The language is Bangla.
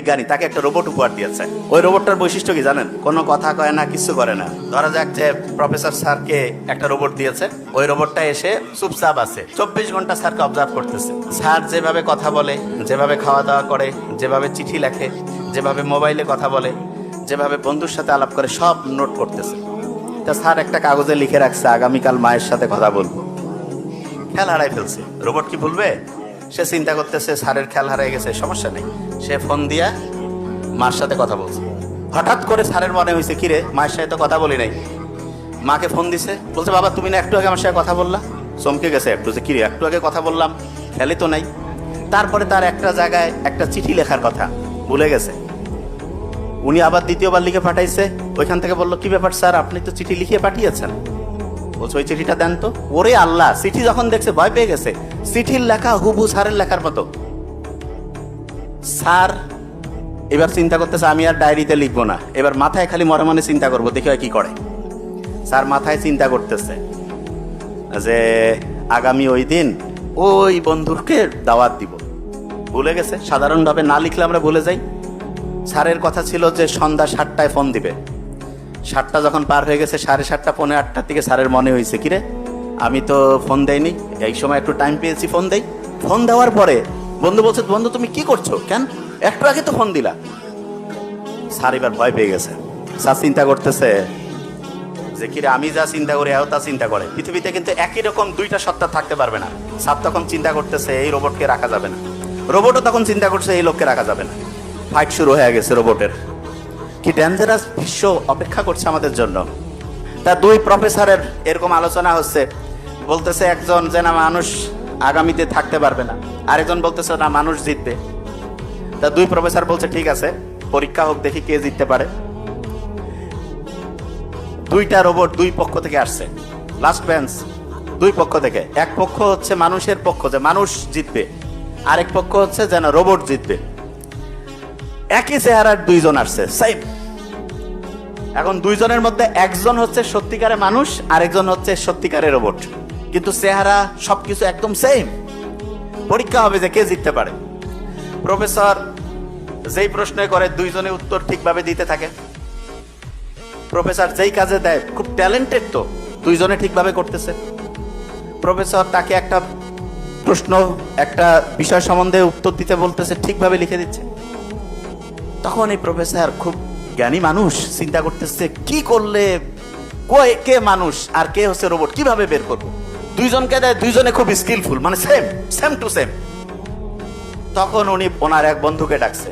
বিজ্ঞানী তাকে একটা রোবট উপহার দিয়েছে। ওই রোবটটার বৈশিষ্ট্য কি জানেন? কোনো কথা কয় না, কিছু করে না। ধরা যাক যে প্রফেসর স্যারকে একটা রোবট দিয়েছে, ওই রোবটটা এসে চুপচাপ আছে, 24 ঘন্টা স্যারকে অবজার্ভ করতেছে। স্যার যেভাবে কথা বলে, যেভাবে খাওয়া দাওয়া করে, যেভাবে চিঠি লেখে, যেভাবে মোবাইলে কথা বলে, যেভাবে বন্ধুর সাথে আলাপ করে, সব নোট করতেছে। তা স্যার একটা কাগজে লিখে রাখছে আগামীকাল মায়ের সাথে কথা বলবো। খেয়াল হারাই ফেলছে। রোবট কি ভুলবে? সে চিন্তা করতেছে স্যারের খেয়াল হারাই গেছে, সমস্যা নেই। সে ফোন দিয়া মার সাথে কথা বলছে। হঠাৎ করে স্যারের মনে হয়েছে কিরে, মায়ের সাথে তো কথা বলি নাই। মাকে ফোন দিছে, বলছে বাবা তুমি না একটু আগে আমার সাথে কথা বললা। চমকে গেছে একটু, যে কিরে একটু আগে কথা বললাম, খেয়ালই তো নাই। তারপরে তার একটা জায়গায় একটা চিঠি লেখার কথা ভুলে গেছে। উনি আবার দ্বিতীয়বার লিখে পাঠাইছে। ওইখান থেকে বললো কি ব্যাপার স্যার, আপনি তো চিঠি লিখে পাঠিয়েছেন। বলছে ওই চিঠিটা দেন তো। ওরে আল্লাহ, চিঠি যখন দেখছে ভয় পেয়ে গেছে। চিঠির লেখা হুবহু স্যারের লেখার মতো। স্যার এবার চিন্তা করতেছে আমি আর ডায়েরিতে লিখবো না, এবার মাথায় খালি মনে মনে চিন্তা করবো, দেখি হয় কি করে। স্যার মাথায় চিন্তা করতেছে যে আগামী ওই দিন ওই বন্ধুকে দাওয়াত দিব। ভুলে গেছে। সাধারণভাবে না লিখলে আমরা ভুলে যাই। স্যারের কথা ছিল যে সন্ধ্যা 7টায় ফোন দিবে। 7টা যখন পার হয়ে গেছে, 7:30 পৌনে 8টার দিকে স্যারের মনে হয়েছে কিরে আমি তো ফোন দেইনি, এই সময় একটু টাইম পেয়েছি, ফোন দেই। ফোন দেওয়ার পরে বন্ধু বলছে বন্ধু তুমি কি করছো, কেন একটু আগে তো ফোন দিলা। স্যার এবার ভয় পেয়ে গেছে। স্যার চিন্তা করতেছে যে কিরে আমি যা চিন্তা করি এও তা চিন্তা করে। পৃথিবীতে কিন্তু একই রকম দুইটা সত্তা থাকতে পারবে না। স্যার তখন চিন্তা করতেছে এই রোবটকে রাখা যাবে না, রোবটও তখন চিন্তা করছে এই লোককে রাখা যাবে না। ফাইট শুরু হয়ে গেছে রোবটের। কি ডেঞ্জারাস বিশ্ব অপেক্ষা করছে আমাদের জন্য। তা দুই প্রফেসরের এরকম আলোচনা হচ্ছে। বলতেছে একজন যে না মানুষ আগামীতে থাকতে পারবে না, আরেকজন বলতেছে না মানুষ জিতবে। তা দুই প্রফেসর বলছে ঠিক আছে পরীক্ষা হোক, দেখি কে জিততে পারে। দুইটা রোবট দুই পক্ষ থেকে আসছে, লাস্ট বেঞ্চ। দুই পক্ষ থেকে, এক পক্ষ হচ্ছে মানুষের পক্ষ যে মানুষ জিতবে, আরেক পক্ষ হচ্ছে যেন রোবট জিতবে। একই চেহারার দুইজন আসছে, সেম। এখন দুইজনের মধ্যে একজন হচ্ছে সত্যিকারের মানুষ, আরেকজন হচ্ছে সত্যিকারের রোবট, কিন্তু চেহারা সবকিছু একদম সেম। পরীক্ষা হবে যে কে জিততে পারে। প্রফেসর যেই প্রশ্ন করে দুইজনে উত্তর ঠিকভাবে দিতে থাকে। প্রফেসর যেই কাজে দেয় খুব ট্যালেন্টেড, তো দুইজনে ঠিকভাবে করতেছে। প্রফেসর তাকে একটা প্রশ্ন একটা বিষয় সম্বন্ধে উত্তর দিতে বলতেছে, ঠিকভাবে লিখে দিচ্ছে। তখন এই প্রফেসর খুব জ্ঞানী মানুষ, চিন্তা করতেছে কি করলে কে মানুষ আর কে হচ্ছে রোবট, কিভাবে বের করবো। দুইজনকে দেয়, দুইজনে খুব স্কিলফুল, মানে সেম টু সেম। তখন উনি ওনার এক বন্ধুকে ডাকছে,